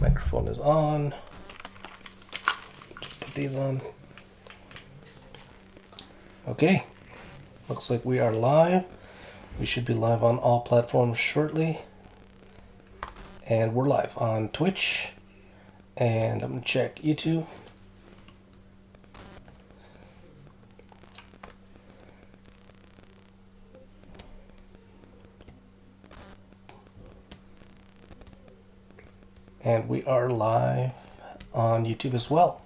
Microphone is on. Put these on. Okay. Looks like we are live. We should be live on all platforms shortly. And we're live on Twitch. And I'm going to check YouTube. And we are live on YouTube as well.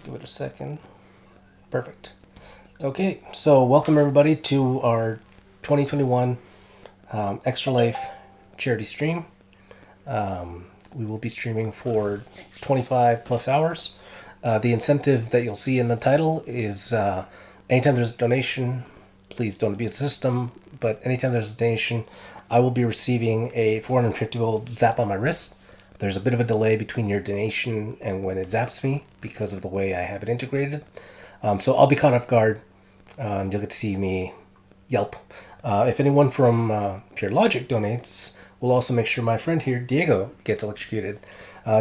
Give it a second. Perfect. Okay, so welcome everybody to our 2021 Extra Life charity stream. We will be streaming for 25 plus hours. The incentive that you'll see in the title is anytime there's a donation, please don't abuse the system, but anytime there's a donation, I will be receiving a 450-volt zap on my wrist. There's a bit of a delay between your donation and when it zaps me because of the way I have it integrated. So I'll be caught off guard. You'll get to see me yelp. If anyone from Pure Logic donates, we'll also make sure my friend here, Diego, gets electrocuted.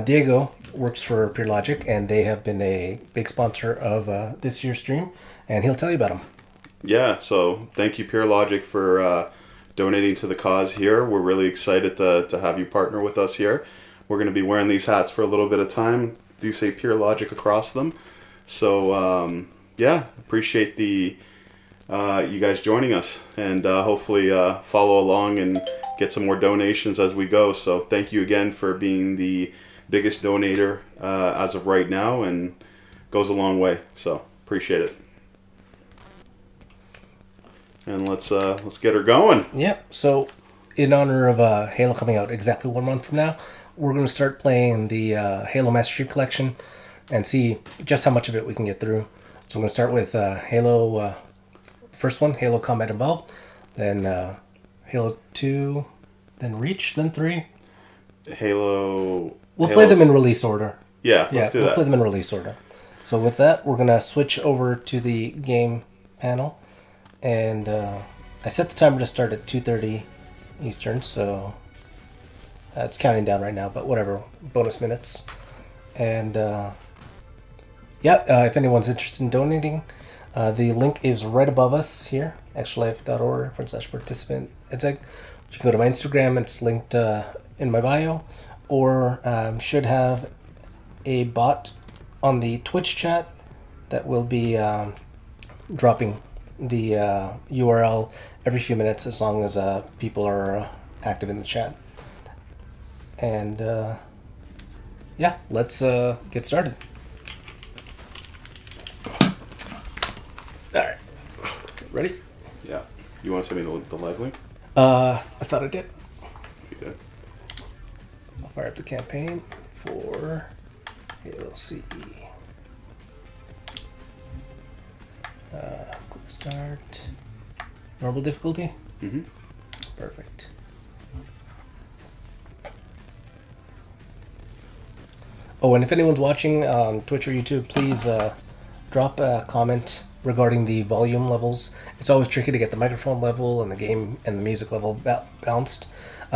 Diego works for Pure Logic, and they have been a big sponsor of this year's stream, and he'll tell you about them. Yeah, so thank you, Pure Logic, for donating to the cause here. We're really excited to have you partner with us here. We're going to be wearing these hats for a little bit of time. Do say Pure Logic across them. So, yeah, appreciate the you guys joining us, and hopefully follow along and get some more donations as we go. So thank you again for being the biggest donator as of right now, and goes a long way. So appreciate it. And let's get her going. Yeah, so in honor of Halo coming out exactly 1 month from now, we're going to start playing the Halo Master Chief Collection and see just how much of it we can get through. So I'm going to start with Halo, first one, Halo Combat Evolved, then Halo 2, then Reach, then 3. We'll play them in release order. Yeah, let's do that. We'll play them in release order. So with that, we're going to switch over to the game panel. And I set the timer to start at 2:30 Eastern, so it's counting down right now, but whatever, bonus minutes. And if anyone's interested in donating, the link is right above us here, extralife.org/participant. You can go to my Instagram, it's linked in my bio, or should have a bot on the Twitch chat that will be dropping the URL every few minutes as long as people are active in the chat. And let's get started. All right, ready? Yeah. You want to send me the live link? I thought I did. You did. I'll fire up the campaign for Halo CE. Quick start. Normal difficulty? Mm-hmm. Perfect. Oh, and if anyone's watching on Twitch or YouTube, please drop a comment regarding the volume levels. It's always tricky to get the microphone level and the game and the music level balanced.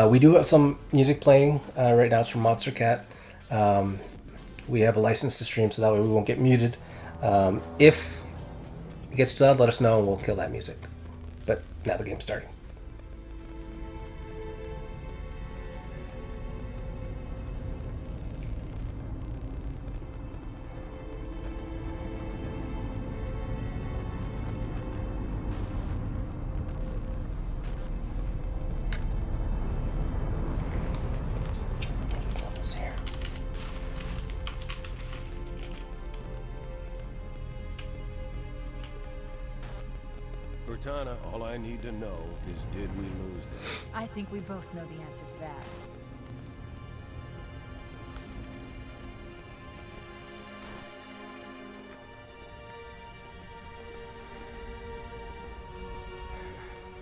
We do have some music playing right now. It's from Monster Cat. We have a license to stream, so that way we won't get muted. If it gets too loud, let us know and we'll kill that music. But now the game's starting. Cortana, all I need to know is, did we lose them? I think we both know the answer to that.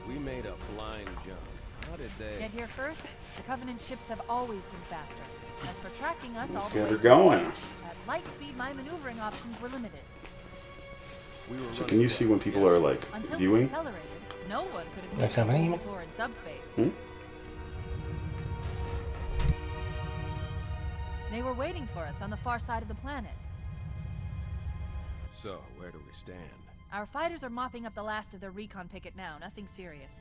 We made a flying jump. How did they... Get here first? The Covenant ships have always been faster. As for tracking us all Let's the get way... her going. At light speed, my maneuvering options were limited. So can you see when people are like Until we viewing? accelerated, No one could have Like missed how many? the tour in subspace. They were waiting for us on the far side of the planet. So, where do we stand? Our fighters are mopping up the last of their recon picket now, nothing serious.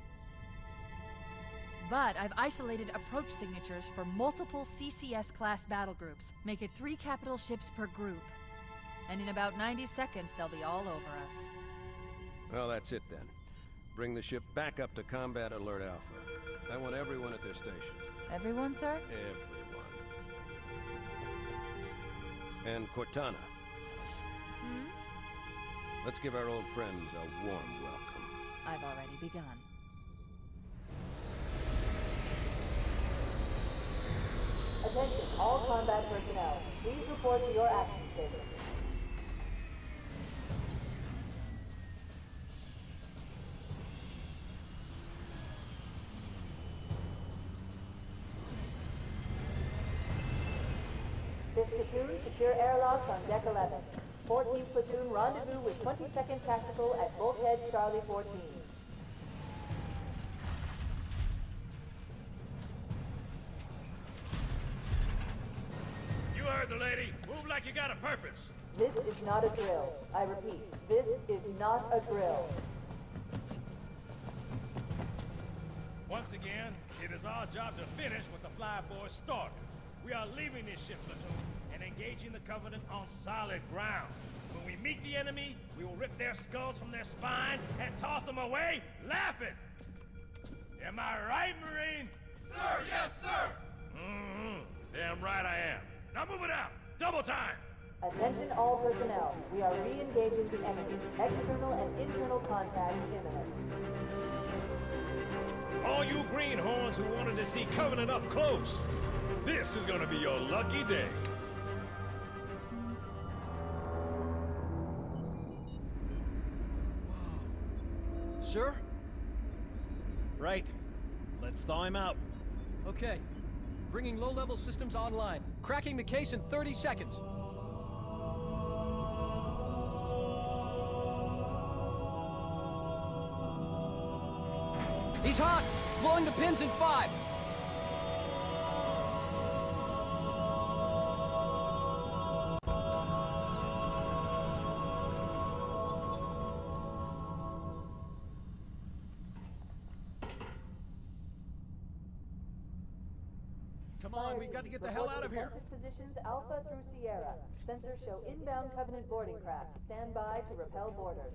But I've isolated approach signatures for multiple CCS-class battle groups. Make it 3 capital ships per group. And in about 90 seconds, they'll be all over us. Well, that's it then. Bring the ship back up to Combat Alert Alpha. I want everyone at their stations. Everyone, sir? Everyone. And Cortana. Hmm? Let's give our old friends a warm welcome. I've already begun. Attention, all combat personnel. Please report to your action stations. Fifth platoon, secure airlocks on deck 11. 14th platoon, rendezvous with 22nd Tactical at Bulkhead Charlie 14. You heard the lady. Move like you got a purpose. This is not a drill. I repeat, this is not a drill. Once again, it is our job to finish what the Flyboys started. We are leaving this ship platoon and engaging the Covenant on solid ground. When we meet the enemy, we will rip their skulls from their spines and toss them away, laughing. Am I right, Marines? Sir, yes, sir! Mm-hmm. Damn right I am. Now move it out. Double time. Attention all personnel. We are re-engaging the enemy. External and internal contact imminent. All you greenhorns who wanted to see Covenant up close, this is gonna be your lucky day. Sir? Right. Let's thaw him out. Okay. Bringing low-level systems online. Cracking the case in 30 seconds. He's hot! Blowing the pins in 5! Come on, we've got to get the hell out of here. Defensive positions Alpha through Sierra. Sensors show inbound Covenant boarding craft. Stand by to repel boarders.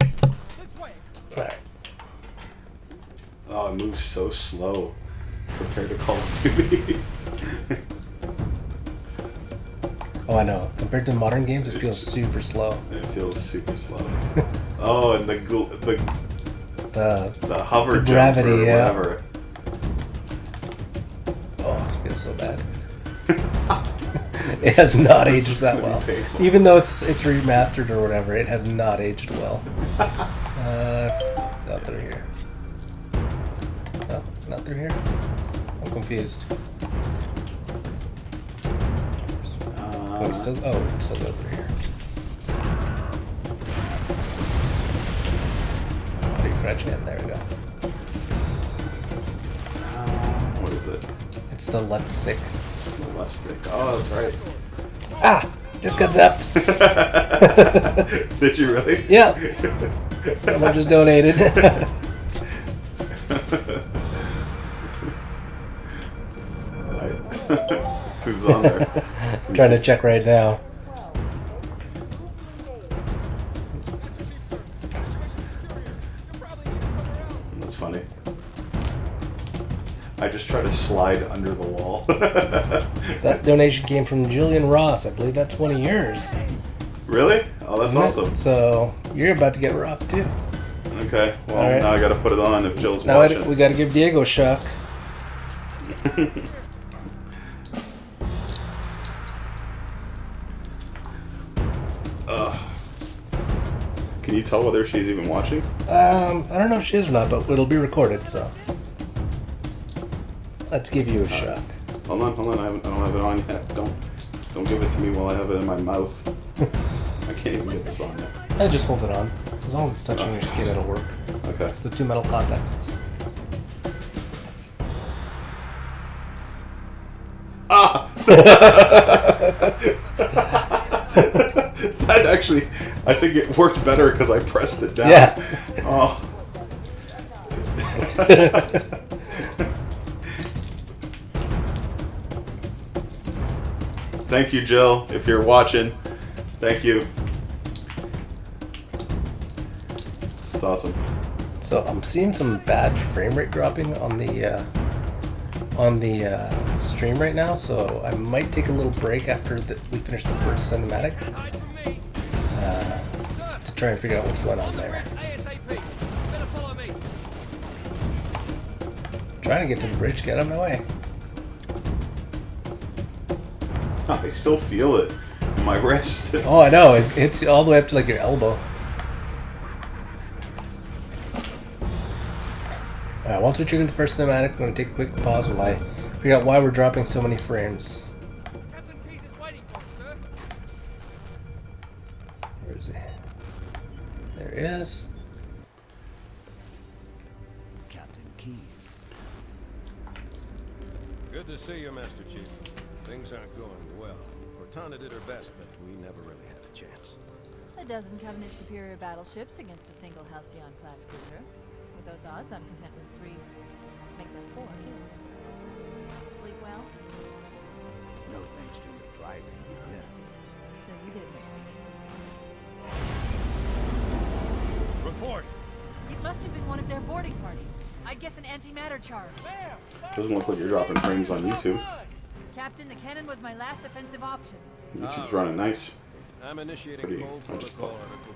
This way! Alright. Oh, it moves so slow compared to Call of Duty. Oh, I know. Compared to modern games, it feels super slow. It feels super slow. Oh, and the hover the jump gravity, or yeah. whatever. Oh, it feels so bad. It has not This aged is that gonna be well. painful. Even though it's remastered or whatever, it has not aged well. Not through here. No, not through here. I'm confused. Oh, we still go through here. How do you crouch in? There we go. What is it? It's the left stick. The left stick. Oh, that's right. Ah! Just got zapped. Did you really? Yeah. Someone just donated. Who's on there? I'm trying to check right now. That's funny. I just try to slide under the wall. So that donation came from Julian Ross. I believe that's one of yours. Really? Oh, that's Isn't it? awesome. So you're about to get robbed too. Okay. Well, All right. now I got to put it on if Jill's Now watching. we got to give Diego a shock. Can you tell whether she's even watching? I don't know if she is or not, but it'll be recorded. So Let's give you a shot. Hold on. I don't have it on yet. Don't give it to me while I have it in my mouth. I can't even get this on yet. I just hold it on. As long as it's touching your skin, it'll work. Okay. It's the two metal contacts. Ah! That actually, I think it worked better because I pressed it down. Yeah. Oh. Thank you, Jill, if you're watching. Thank you. It's awesome. So I'm seeing some bad frame rate dropping on the stream right now. So I might take a little break after we finish the first cinematic to try and figure out what's going on there. Trying to get to the bridge. Get out of my way. I still feel it in my wrist. Oh, I know. It hits all the way up to like your elbow. Alright, once we trigger the first cinematic, I'm going to take a quick pause while I figure out why we're dropping so many frames. Captain Peace is waiting for us, sir. Where is he? There he is. Captain Keys. Good to see you, Master Chief. Things aren't going well. Cortana did her best, but we never really had a chance. A dozen Covenant superior battleships against a single Halcyon-class cruiser. With those odds, I'm content with 3, make that 4 kills. Sleep well? No thanks to your driving. Yeah. So you did miss me. Report. It must have been one of their boarding parties. I'd guess an antimatter charge. Doesn't look like you're dropping frames on YouTube. Captain, the cannon was my last offensive option. YouTube's running nice. I'm initiating Pretty- cold I just protocol put- Article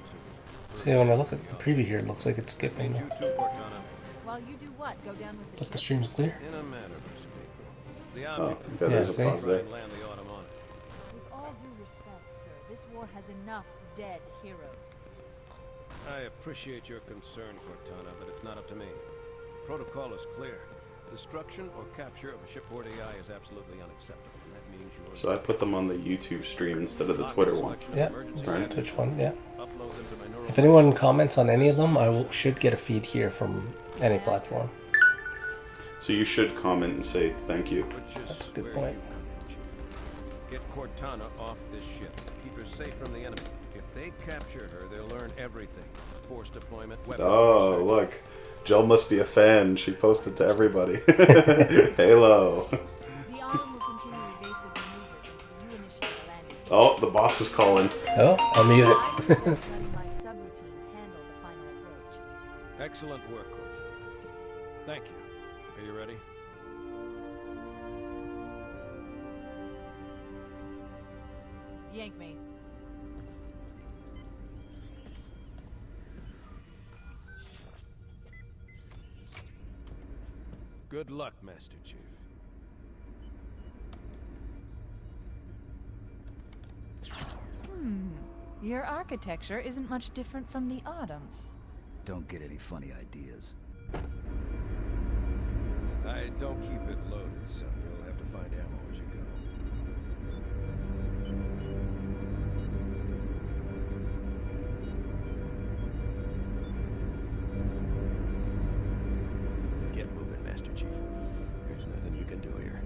2. See, when I look at the preview here, it looks like it's skipping. You too, Cortana. While you do what? Go down with the But the ship? stream's clear. In a manner of speaking. The Oh, object okay, there's see? a pause there. and land the autumn on it. With all due respect, sir, this war has enough dead heroes. I appreciate your concern, Cortana, but it's not up to me. Protocol is clear. Destruction or capture of a shipboard AI is absolutely unacceptable, and that means you're... So I put them on the YouTube stream instead of the Twitter one. Yeah, Right. Twitch one, yeah. Upload them to my neural If anyone comments on any of them, should get a feed here from any platform. So you should comment and say thank you. which is That's a good where point. you come in, Chief. Get Cortana off this ship. Keep her safe from the enemy. If they capture her, they'll learn everything. Force deployment, weapons... Oh, research. look. Jill must be a fan. She posted to everybody. Halo. The Autumn will continue evasive maneuvers until you initiate the landing. Oh, the boss is calling. Oh, I'll mute I it. will let my subroutines handle the final approach. Excellent work, Cortana. Thank you. Are you ready? Yank me. Good luck, Master Chief. Your architecture isn't much different from the Autumn's. Don't get any funny ideas. I don't keep it loaded, so you'll have to find ammo as you go. Get moving, Master Chief. There's nothing you can do here.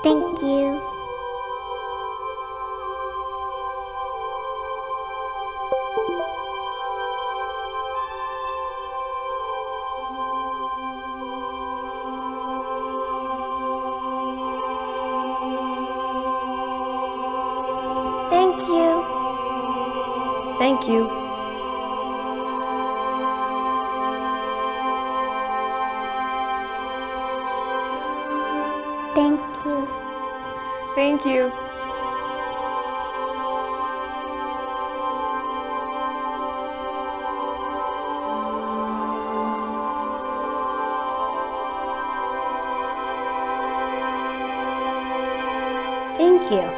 Thank you. Thank you. Thank you. Thank you. Thank you.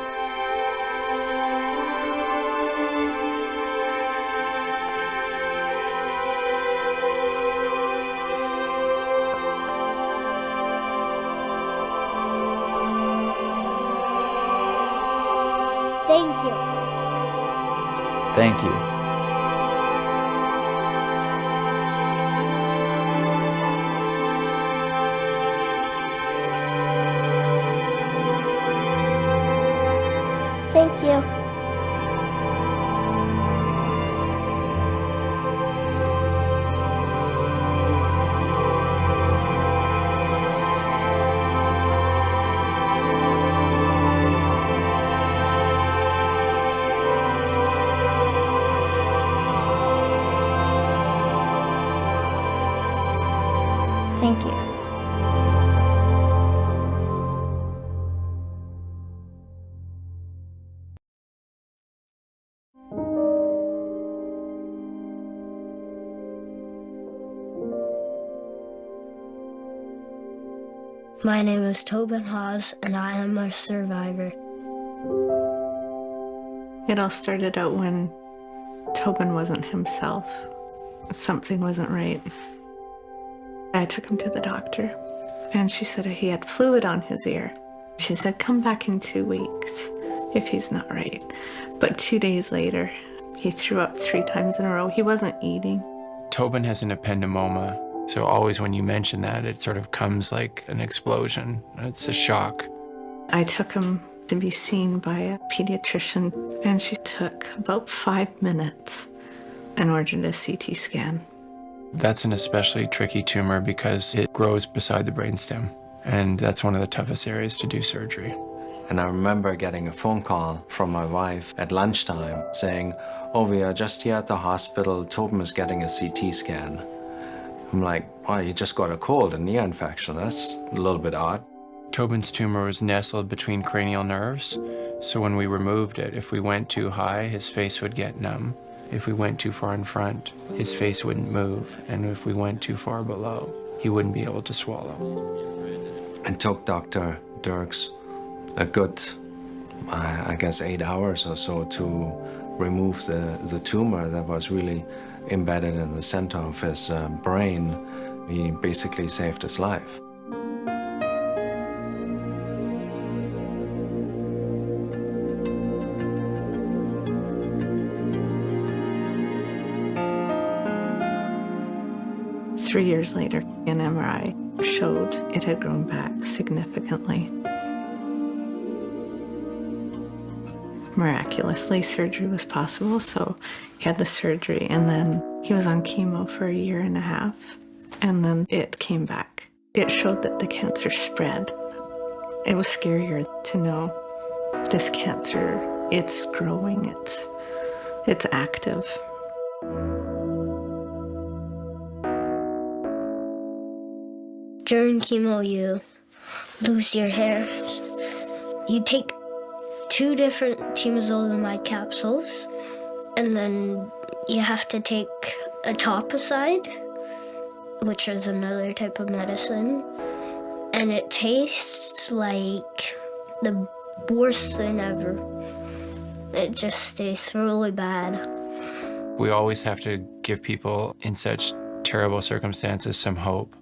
Thank you. Thank you. Thank you. Thank you. Thank you. My name is Tobin Hawes, and I am a survivor. It all started out when Tobin wasn't himself. Something wasn't right. I took him to the doctor, and she said he had fluid on his ear. She said, come back in 2 weeks if he's not right. But 2 days later, he threw up 3 times in a row. He wasn't eating. Tobin has an ependymoma, so always when you mention that, it sort of comes like an explosion. It's a shock. I took him to be seen by a pediatrician, and she took about 5 minutes and ordered a CT scan. That's an especially tricky tumor because it grows beside the brainstem, and that's one of the toughest areas to do surgery. And I remember getting a phone call from my wife at lunchtime saying, oh, we are just here at the hospital. Tobin is getting a CT scan. I'm like, wow, you just got a cold, an ear infection. That's a little bit odd. Tobin's tumor was nestled between cranial nerves, so when we removed it, if we went too high, his face would get numb. If we went too far in front, his face wouldn't move. And if we went too far below, he wouldn't be able to swallow. It took Dr. Dirks a good, I guess, 8 hours or so to remove the tumor that was really embedded in the center of his brain. He basically saved his life. Three years later, an MRI showed it had grown back significantly. Miraculously, surgery was possible, so he had the surgery, and then he was on chemo for 1.5 years, and then it came back. It showed that the cancer spread. It was scarier to know this cancer, it's growing, it's active. During chemo, you lose your hair. You take 2 different temozolomide capsules, and then you have to take etoposide, which is another type of medicine, and it tastes like the worst thing ever. It just tastes really bad. We always have to give people in such terrible circumstances some hope.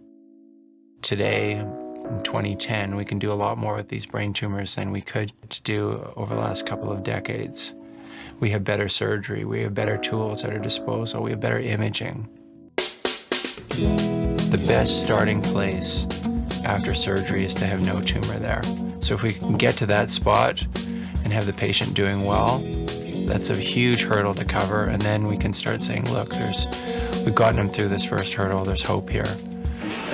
Today, in 2010, we can do a lot more with these brain tumors than we could do over the last couple of decades. We have better surgery, we have better tools at our disposal, we have better imaging. The best starting place after surgery is to have no tumor there. So if we can get to that spot and have the patient doing well, that's a huge hurdle to cover, and then we can start saying, look, we've gotten him through this first hurdle, there's hope here.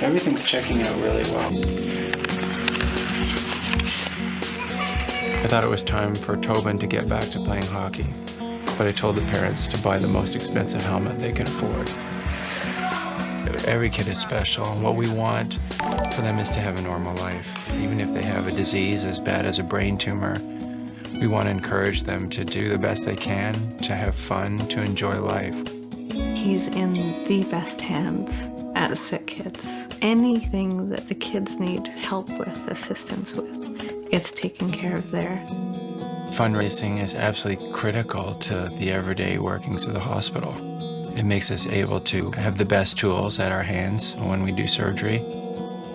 Everything's checking out really well. I thought it was time for Tobin to get back to playing hockey, but I told the parents to buy the most expensive helmet they could afford. Every kid is special, and what we want for them is to have a normal life. Even if they have a disease as bad as a brain tumor, we want to encourage them to do the best they can, to have fun, to enjoy life. He's in the best hands at Sick Kids. Anything that the kids need help with, assistance with, it's taken care of there. Fundraising is absolutely critical to the everyday workings of the hospital. It makes us able to have the best tools at our hands when we do surgery.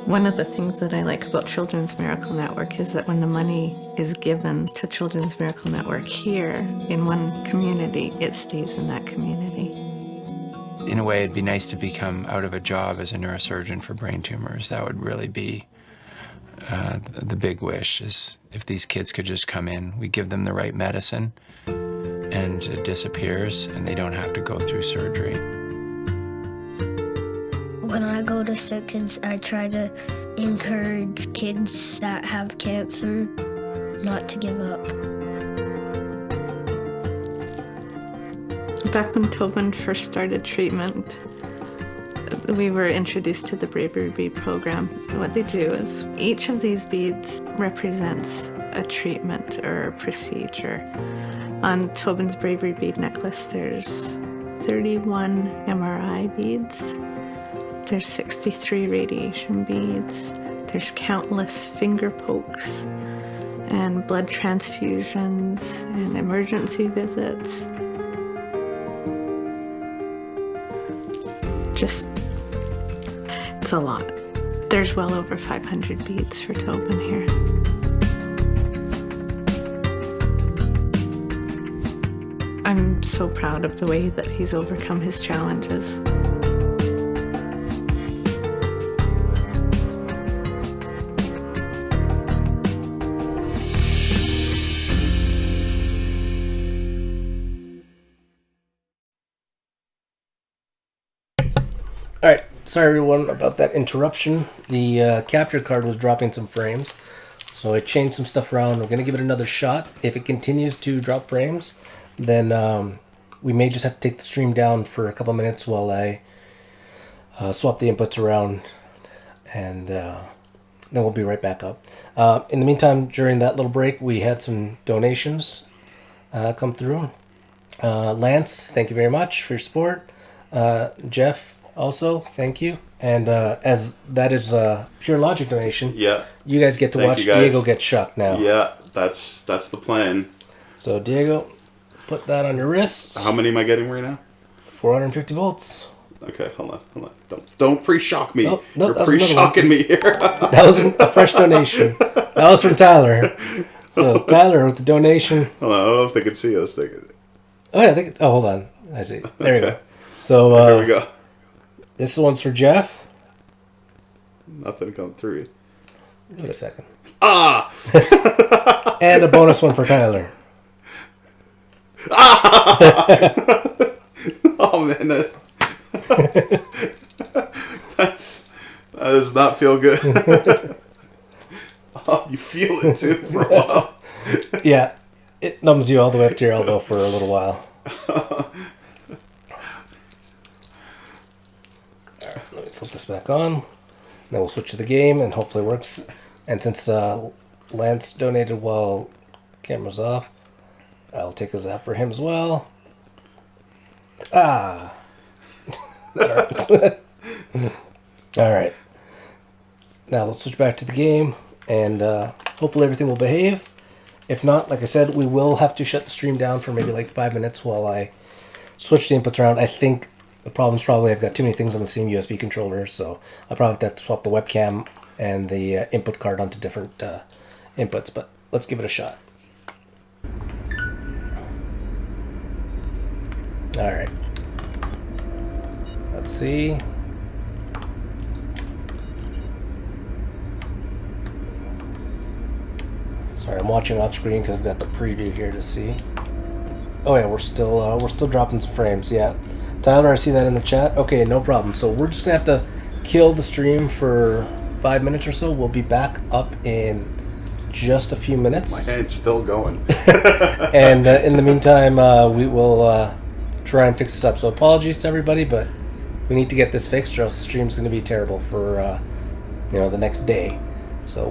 One of the things that I like about Children's Miracle Network is that when the money is given to Children's Miracle Network here in one community, it stays in that community. In a way, it'd be nice to become out of a job as a neurosurgeon for brain tumors. That would really be the big wish, is if these kids could just come in, we give them the right medicine, and it disappears, and they don't have to go through surgery. When I go to Sick Kids, I try to encourage kids that have cancer not to give up. Back when Tobin first started treatment, we were introduced to the Bravery Bead program. What they do is each of these beads represents a treatment or a procedure. On Tobin's Bravery Bead necklace, there's 31 MRI beads. There's 63 radiation beads. There's countless finger pokes and blood transfusions and emergency visits. It's a lot. There's well over 500 beads for Tobin here. I'm so proud of the way that he's overcome his challenges. All right, sorry everyone about that interruption. The capture card was dropping some frames, so I changed some stuff around. We're gonna give it another shot. If it continues to drop frames, then we may just have to take the stream down for a couple minutes while I swap the inputs around, and then we'll be right back up. In the meantime, during that little break, we had some donations come through. Lance, thank you very much for your support. Jeff, also, thank you. And as that is a Pure Logic donation, yeah, you guys get to watch Diego get shocked now. Yeah, that's the plan. So Diego, put that on your wrist. How many am I getting right now? 450 volts. Okay, hold on. Don't pre-shock me. No, you're pre-shocking me here. That was a fresh donation. That was from Tyler. So Tyler with the donation. Hold on, I don't know if they can see us. Oh yeah, hold on. I see. There you go. So here we go. This one's for Jeff. Nothing come through. Give it a second. Ah! And a bonus one for Tyler. Ah! Oh man, that does not feel good. Oh, you feel it too for a while. Yeah, it numbs you all the way up to your elbow for a little while. Let me slip this back on. Then we'll switch to the game and hopefully it works. And since Lance donated while camera's off, I'll take a zap for him as well. Ah! That hurts. Alright. Now let's switch back to the game and hopefully everything will behave. If not, like I said, we will have to shut the stream down for maybe like 5 minutes while I switch the inputs around. I think the problem's probably I've got too many things on the same USB controller, so I'll probably have to swap the webcam and the input card onto different inputs, but let's give it a shot. Alright. Let's see. Sorry, I'm watching off screen because I've got the preview here to see. Oh yeah, we're still dropping some frames. Yeah, Tyler, I see that in the chat. Okay, no problem. So we're just gonna have to kill the stream for 5 minutes or so. We'll be back up in just a few minutes. My hand's still going. And in the meantime, we will try and fix this up. So apologies to everybody, but we need to get this fixed, or else the stream's going to be terrible for the next day.